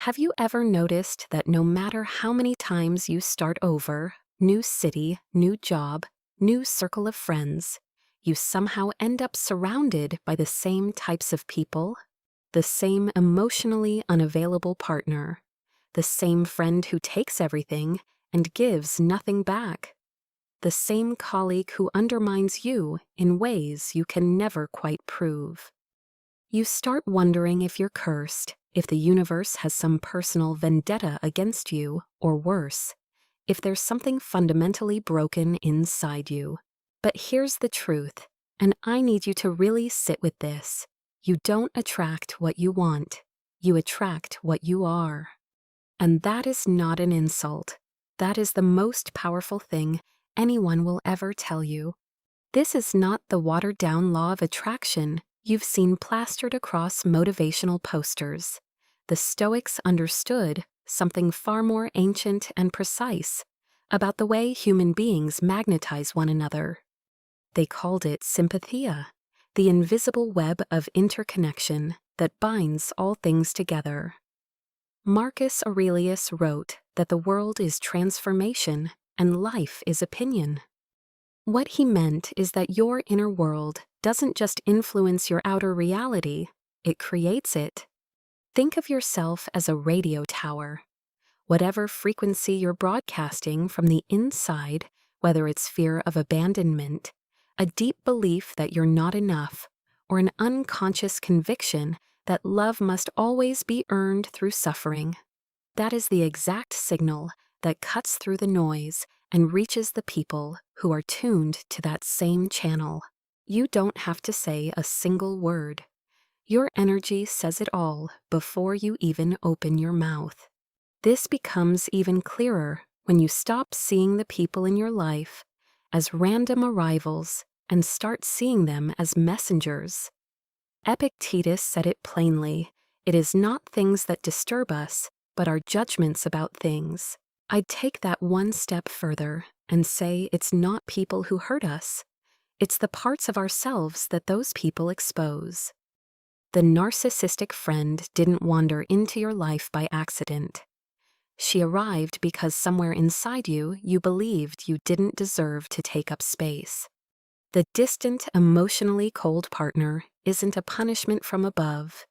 Have you ever noticed that no matter how many times you start over, new city, new job, new circle of friends, you somehow end up surrounded by the same types of people, the same emotionally unavailable partner, the same friend who takes everything and gives nothing back, the same colleague who undermines you in ways you can never quite prove? You start wondering if you're cursed, if the universe has some personal vendetta against you, or worse, if there's something fundamentally broken inside you. But here's the truth, and I need you to really sit with this. You don't attract what you want. You attract what you are. And that is not an insult. That is the most powerful thing anyone will ever tell you. This is not the watered-down law of attraction you've seen plastered across motivational posters. The Stoics understood something far more ancient and precise about the way human beings magnetize one another. They called it Sympatheia, the invisible web of interconnection that binds all things together. Marcus Aurelius wrote that the world is transformation and life is opinion. What he meant is that your inner world doesn't just influence your outer reality, it creates it. Think of yourself as a radio tower. Whatever frequency you're broadcasting from the inside, whether it's fear of abandonment, a deep belief that you're not enough, or an unconscious conviction that love must always be earned through suffering, that is the exact signal that cuts through the noise and reaches the people who are tuned to that same channel. You don't have to say a single word. Your energy says it all before you even open your mouth. This becomes even clearer when you stop seeing the people in your life as random arrivals and start seeing them as messengers. Epictetus said it plainly, it is not things that disturb us, but our judgments about things. I'd take that one step further and say it's not people who hurt us. It's the parts of ourselves that those people expose. The narcissistic friend didn't wander into your life by accident. She arrived because somewhere inside you, you believed you didn't deserve to take up space. The distant, emotionally cold partner isn't a punishment from above.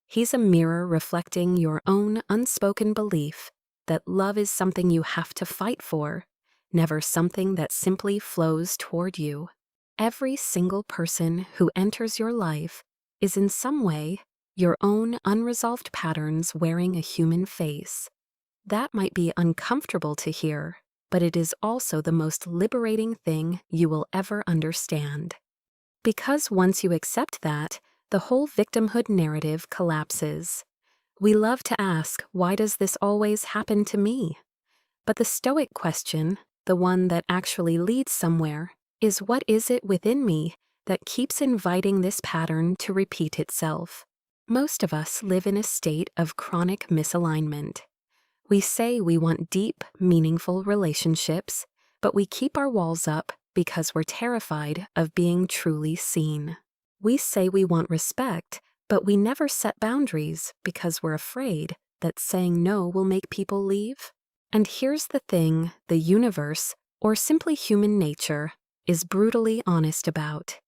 He's a mirror reflecting your own unspoken belief that love is something you have to fight for, never something that simply flows toward you. Every single person who enters your life is in some way your own unresolved patterns wearing a human face. That might be uncomfortable to hear, but it is also the most liberating thing you will ever understand. Because once you accept that, the whole victimhood narrative collapses. We love to ask, why does this always happen to me? But the Stoic question, the one that actually leads somewhere, is what is it within me that keeps inviting this pattern to repeat itself? Most of us live in a state of chronic misalignment. We say we want deep, meaningful relationships, but we keep our walls up because we're terrified of being truly seen. We say we want respect, but we never set boundaries because we're afraid that saying no will make people leave. And here's the thing the universe, or simply human nature, is brutally honest about.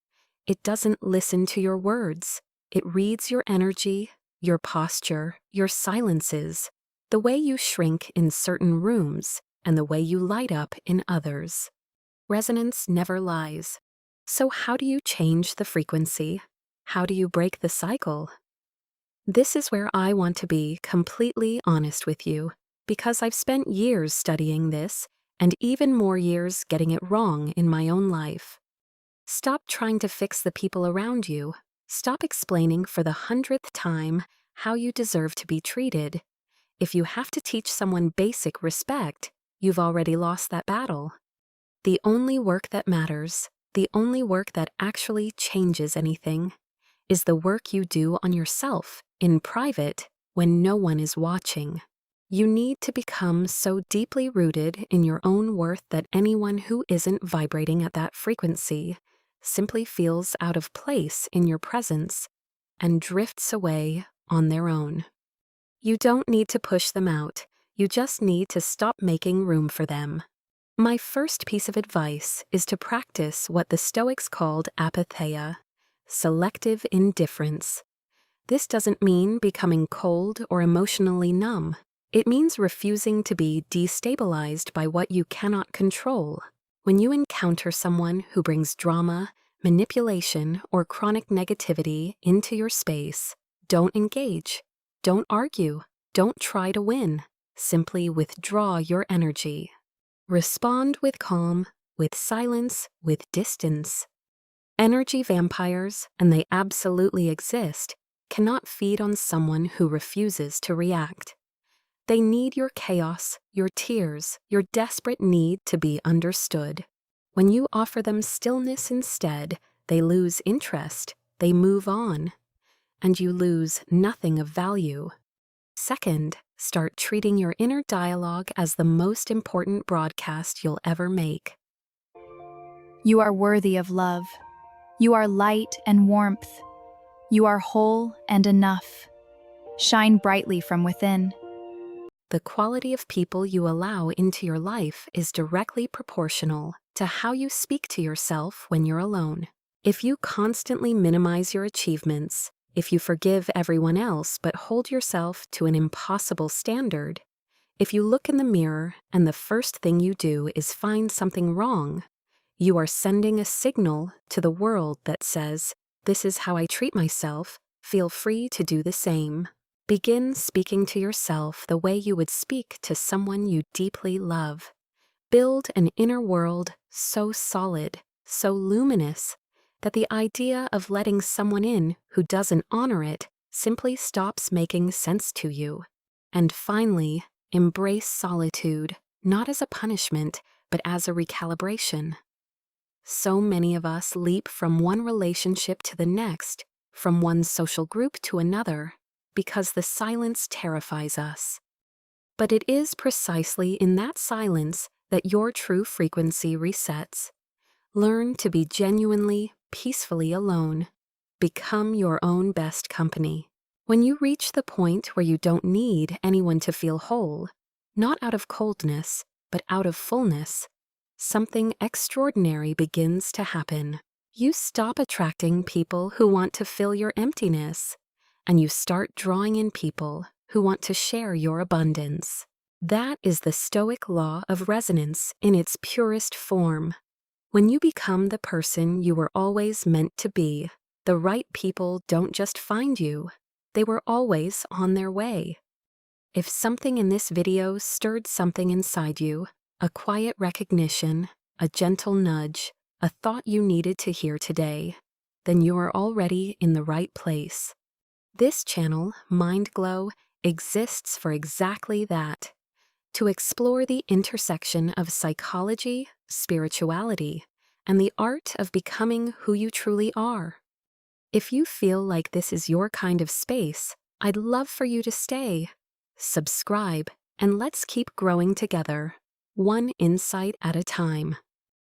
It doesn't listen to your words. It reads your energy, your posture, your silences, the way you shrink in certain rooms, and the way you light up in others. Resonance never lies. So how do you change the frequency? How do you break the cycle? This is where I want to be completely honest with you, because I've spent years studying this, and even more years getting it wrong in my own life. Stop trying to fix the people around you. Stop explaining for the 100th time how you deserve to be treated. If you have to teach someone basic respect, you've already lost that battle. The only work that matters, the only work that actually changes anything, is the work you do on yourself in private when no one is watching. You need to become so deeply rooted in your own worth that anyone who isn't vibrating at that frequency simply feels out of place in your presence and drifts away on their own. You don't need to push them out, you just need to stop making room for them. My first piece of advice is to practice what the Stoics called Apatheia, selective indifference. This doesn't mean becoming cold or emotionally numb. It means refusing to be destabilized by what you cannot control. When you encounter someone who brings drama, manipulation, or chronic negativity into your space, don't engage. Don't argue. Don't try to win. Simply withdraw your energy. Respond with calm, with silence, with distance. Energy vampires, and they absolutely exist, cannot feed on someone who refuses to react. They need your chaos, your tears, your desperate need to be understood. When you offer them stillness instead, they lose interest, they move on, and you lose nothing of value. Second, start treating your inner dialogue as the most important broadcast you'll ever make. You are worthy of love. You are light and warmth. You are whole and enough. Shine brightly from within. The quality of people you allow into your life is directly proportional to how you speak to yourself when you're alone. If you constantly minimize your achievements, if you forgive everyone else but hold yourself to an impossible standard, if you look in the mirror and the first thing you do is find something wrong, you are sending a signal to the world that says, "This is how I treat myself, feel free to do the same." Begin speaking to yourself the way you would speak to someone you deeply love. Build an inner world so solid, so luminous, that the idea of letting someone in who doesn't honor it simply stops making sense to you. And finally, embrace solitude, not as a punishment, but as a recalibration. So many of us leap from one relationship to the next, from one social group to another, because the silence terrifies us. But it is precisely in that silence that your true frequency resets. Learn to be genuinely, peacefully alone. Become your own best company. When you reach the point where you don't need anyone to feel whole, not out of coldness, but out of fullness, something extraordinary begins to happen. You stop attracting people who want to fill your emptiness, and you start drawing in people who want to share your abundance. That is the Stoic Law of Resonance in its purest form. When you become the person you were always meant to be, the right people don't just find you, they were always on their way. If something in this video stirred something inside you, a quiet recognition, a gentle nudge, a thought you needed to hear today, then you are already in the right place. This channel, Mind Glow, exists for exactly that. To explore the intersection of psychology, spirituality, and the art of becoming who you truly are. If you feel like this is your kind of space, I'd love for you to stay. Subscribe, and let's keep growing together, one insight at a time.